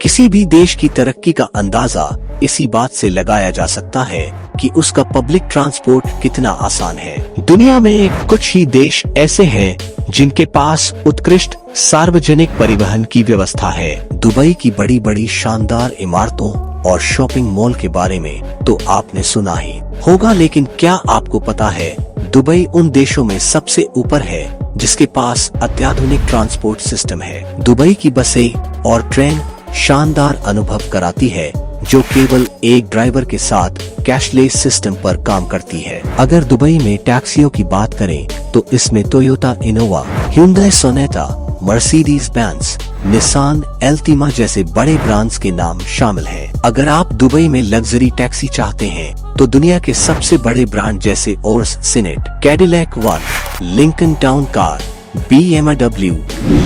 किसी भी देश की तरक्की का अंदाजा इसी बात से लगाया जा सकता है कि उसका पब्लिक ट्रांसपोर्ट कितना आसान है। दुनिया में कुछ ही देश ऐसे हैं जिनके पास उत्कृष्ट सार्वजनिक परिवहन की व्यवस्था है। दुबई की बड़ी बड़ी शानदार इमारतों और शॉपिंग मॉल के बारे में तो आपने सुना ही होगा, लेकिन क्या आपको पता है दुबई उन देशों में सबसे ऊपर है जिसके पास अत्याधुनिक ट्रांसपोर्ट सिस्टम है। दुबई की बसें और ट्रेन शानदार अनुभव कराती है जो केवल एक ड्राइवर के साथ कैशलेस सिस्टम पर काम करती है। अगर दुबई में टैक्सियों की बात करें तो इसमें Toyota Innova, hyundai Sonata, Mercedes Benz, Nissan, Altima जैसे बड़े ब्रांड्स के नाम शामिल हैं। अगर आप दुबई में लग्जरी टैक्सी चाहते हैं तो दुनिया के सबसे बड़े ब्रांड जैसे ores, Senate, Cadillac one, Lincoln town car, BMW,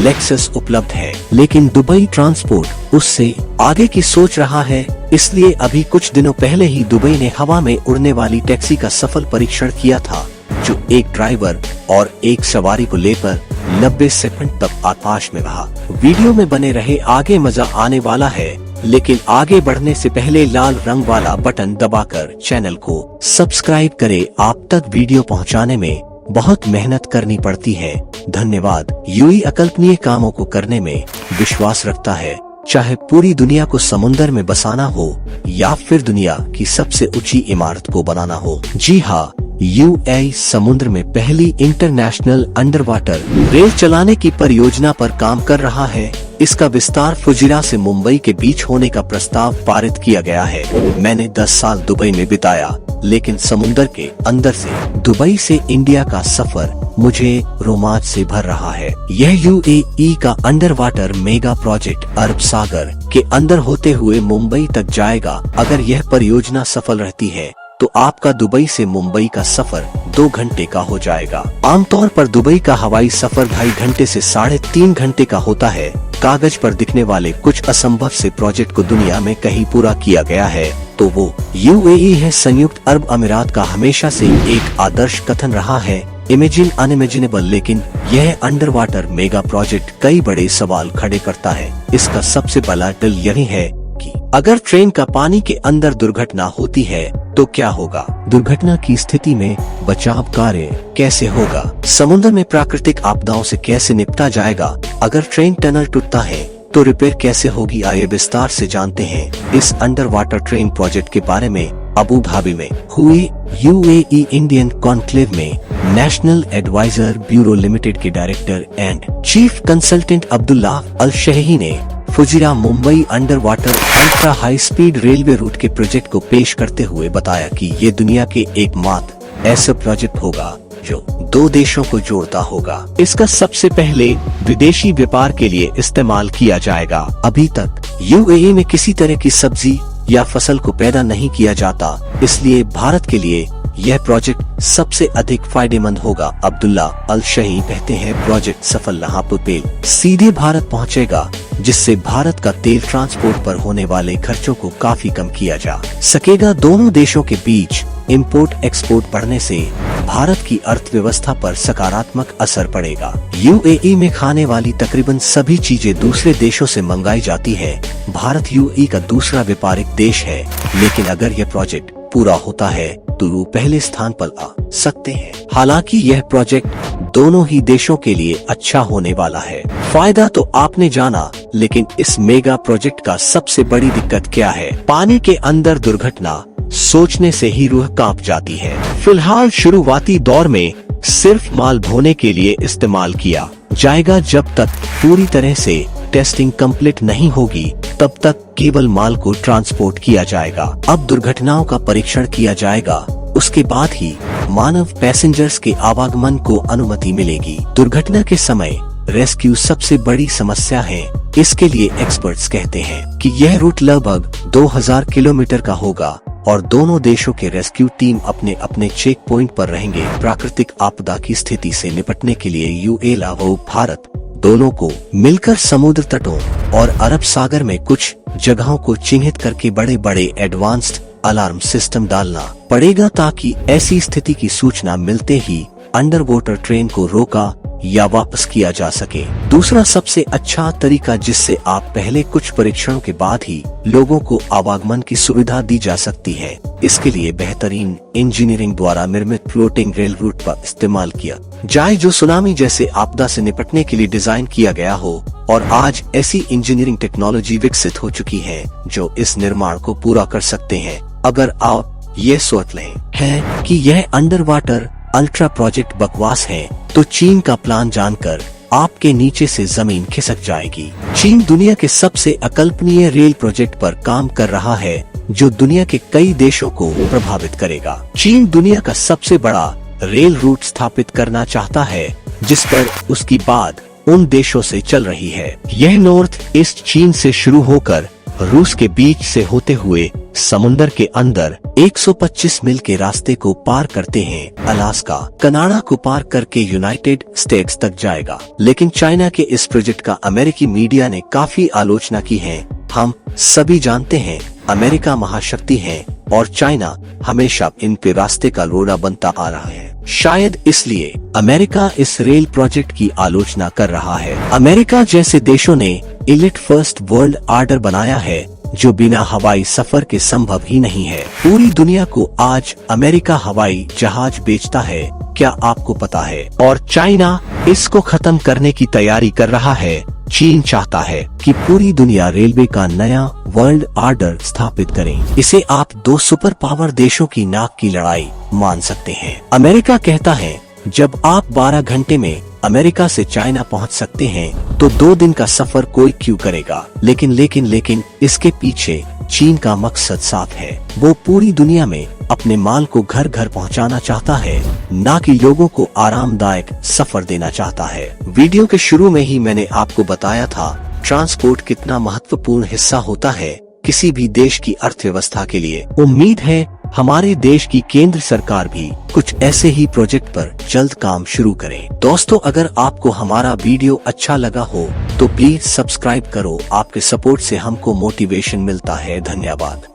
Lexus उपलब्ध है। लेकिन दुबई ट्रांसपोर्ट उससे आगे की सोच रहा है, इसलिए अभी कुछ दिनों पहले ही दुबई ने हवा में उड़ने वाली टैक्सी का सफल परीक्षण किया था जो एक ड्राइवर और एक सवारी को लेकर 90 सेकंड तक आकाश में रहा। वीडियो में बने रहे, आगे मजा आने वाला है। लेकिन आगे बढ़ने से पहले लाल रंग वाला बटन दबाकर चैनल को सब्सक्राइब करें। आप तक वीडियो पहुंचाने में बहुत मेहनत करनी पड़ती है। धन्यवाद। यूई अकल्पनीय कामों को करने में विश्वास रखता है, चाहे पूरी दुनिया को समुंदर में बसाना हो या फिर दुनिया की सबसे ऊंची इमारत को बनाना हो। जी हाँ, यूएई समुद्र में पहली इंटरनेशनल अंडर वाटर रेल चलाने की परियोजना पर काम कर रहा है। इसका विस्तार फुजिरा से मुंबई के बीच होने का प्रस्ताव पारित किया गया है। मैंने 10 साल दुबई में बिताया, लेकिन समुंदर के अंदर से दुबई से इंडिया का सफर मुझे रोमांच से भर रहा है। यह यूएई का अंडर वाटर मेगा प्रोजेक्ट अरब सागर के अंदर होते हुए मुंबई तक जाएगा। अगर यह परियोजना सफल रहती है तो आपका दुबई से मुंबई का सफर 2 घंटे का हो जाएगा। आमतौर पर दुबई का हवाई सफर 2.5 घंटे से 3.5 घंटे का होता है। कागज पर दिखने वाले कुछ असंभव से प्रोजेक्ट को दुनिया में कहीं पूरा किया गया है तो वो यूएई है। संयुक्त अरब अमीरात का हमेशा से एक आदर्श कथन रहा है, इमेजिन अनइमेजिनेबल, लेकिन यह अंडर वाटर मेगा प्रोजेक्ट कई बड़े सवाल खड़े करता है। इसका सबसे बड़ा डर यही है कि अगर ट्रेन का पानी के अंदर दुर्घटना होती है तो क्या होगा? दुर्घटना की स्थिति में बचाव कार्य कैसे होगा? समुद्र में प्राकृतिक आपदाओं से कैसे निपटा जाएगा? अगर ट्रेन टनल टूटता है तो रिपेयर कैसे होगी? आइए विस्तार से जानते हैं इस अंडर वाटर ट्रेन प्रोजेक्ट के बारे में। अबू धाबी में हुई यूएई इंडियन कॉन्क्लेव में नेशनल एडवाइजर ब्यूरो लिमिटेड के director and chief consultant Abdullah Al Shahihi ने Fujairah Mumbai under water ultra high speed railway route के प्रोजेक्ट को पेश करते हुए बताया कि ये दुनिया के एकमात्र ऐसा प्रोजेक्ट होगा जो 2 देशों को जोड़ता होगा। इसका सबसे पहले विदेशी व्यापार के लिए इस्तेमाल किया जाएगा। अभी तक यूएई में किसी तरह की सब्जी या फसल को पैदा नहीं किया जाता, इसलिए भारत के लिए यह प्रोजेक्ट सबसे अधिक फायदेमंद होगा। अब्दुल्ला अल शही कहते हैं प्रोजेक्ट सफल रहा तो तेल सीधे भारत पहुंचेगा, जिससे भारत का तेल ट्रांसपोर्ट पर होने वाले खर्चों को काफी कम किया जा सकेगा। दोनों देशों के बीच इंपोर्ट एक्सपोर्ट बढ़ने से भारत की अर्थव्यवस्था पर सकारात्मक असर पड़ेगा। यूएई में खाने वाली तकरीबन सभी चीजें दूसरे देशों से मंगाई जाती है। भारत यूएई का दूसरा व्यापारिक देश है, लेकिन अगर यह प्रोजेक्ट पूरा होता है तो वो पहले स्थान पर आ सकते हैं। हालांकि यह प्रोजेक्ट दोनों ही देशों के लिए अच्छा होने वाला है। फायदा तो आपने जाना, लेकिन इस मेगा प्रोजेक्ट का सबसे बड़ी दिक्कत क्या है? पानी के अंदर दुर्घटना सोचने से ही रूह कांप जाती है। फिलहाल शुरुआती दौर में सिर्फ माल ढोने के लिए इस्तेमाल किया जाएगा। जब तक पूरी तरह से टेस्टिंग कंप्लीट नहीं होगी तब तक केवल माल को ट्रांसपोर्ट किया जाएगा। अब दुर्घटनाओं का परीक्षण किया जाएगा, उसके बाद ही मानव पैसेंजर्स के आवागमन को अनुमति मिलेगी। दुर्घटना के समय रेस्क्यू सबसे बड़ी समस्या है। इसके लिए एक्सपर्ट्स कहते हैं कि यह रूट लगभग 2000 किलोमीटर का होगा और दोनों देशों के रेस्क्यू टीम अपने अपने चेक पॉइंट पर रहेंगे। प्राकृतिक आपदा की स्थिति से निपटने के लिए यूएई व भारत दोनों को मिलकर समुद्र तटों और अरब सागर में कुछ जगहों को चिन्हित करके बड़े बड़े एडवांस्ड अलार्म सिस्टम डालना पड़ेगा, ताकि ऐसी स्थिति की सूचना मिलते ही अंडर वाटर ट्रेन को रोका या वापस किया जा सके। दूसरा सबसे अच्छा तरीका जिससे आप पहले कुछ परीक्षणों के बाद ही लोगों को आवागमन की सुविधा दी जा सकती है, इसके लिए बेहतरीन इंजीनियरिंग द्वारा निर्मित फ्लोटिंग रेल रूट का इस्तेमाल किया जाए जो सुनामी जैसे आपदा से निपटने के लिए डिजाइन किया गया हो। और आज ऐसी इंजीनियरिंग टेक्नोलॉजी विकसित हो चुकी है जो इस निर्माण को पूरा कर सकते हैं। अगर आप ये सोच लें हैं कि यह अंडर वाटर अल्ट्रा प्रोजेक्ट बकवास है, तो चीन का प्लान जानकर आपके नीचे से जमीन खिसक जाएगी। चीन दुनिया के सबसे अकल्पनीय रेल प्रोजेक्ट पर काम कर रहा है जो दुनिया के कई देशों को प्रभावित करेगा। चीन दुनिया का सबसे बड़ा रेल रूट स्थापित करना चाहता है जिस पर उसकी बाद उन देशों से चल रही है। यह नॉर्थ ईस्ट चीन से शुरू होकर रूस के बीच से होते हुए समुंदर के अंदर 125 मील के रास्ते को पार करते हैं अलास्का, कनाडा को पार करके यूनाइटेड स्टेट्स तक जाएगा। लेकिन चाइना के इस प्रोजेक्ट का अमेरिकी मीडिया ने काफी आलोचना की है। हम सभी जानते हैं अमेरिका महाशक्ति है और चाइना हमेशा इन पे रास्ते का रोड़ा बनता आ रहा है। शायद इसलिए अमेरिका इस रेल प्रोजेक्ट की आलोचना कर रहा है। अमेरिका जैसे देशों ने इलिट फर्स्ट वर्ल्ड ऑर्डर बनाया है जो बिना हवाई सफर के संभव ही नहीं है। पूरी दुनिया को आज अमेरिका हवाई जहाज बेचता है, क्या आपको पता है? और चाइना इसको खत्म करने की तैयारी कर रहा है। चीन चाहता है कि पूरी दुनिया रेलवे का नया वर्ल्ड ऑर्डर स्थापित करे। इसे आप दो सुपर पावर देशों की नाक की लड़ाई मान सकते हैं। अमेरिका कहता है जब आप 12 घंटे में अमेरिका से चाइना पहुंच सकते हैं तो 2 दिन का सफर कोई क्यों करेगा। लेकिन इसके पीछे चीन का मकसद साफ है। वो पूरी दुनिया में अपने माल को घर घर पहुंचाना चाहता है, ना कि लोगों को आरामदायक सफर देना चाहता है। वीडियो के शुरू में ही मैंने आपको बताया था ट्रांसपोर्ट कितना महत्वपूर्ण हिस्सा होता है किसी भी देश की अर्थव्यवस्था के लिए। उम्मीद है हमारे देश की केंद्र सरकार भी कुछ ऐसे ही प्रोजेक्ट पर जल्द काम शुरू करे। दोस्तों, अगर आपको हमारा वीडियो अच्छा लगा हो तो प्लीज सब्सक्राइब करो। आपके सपोर्ट से हमको मोटिवेशन मिलता है। धन्यवाद।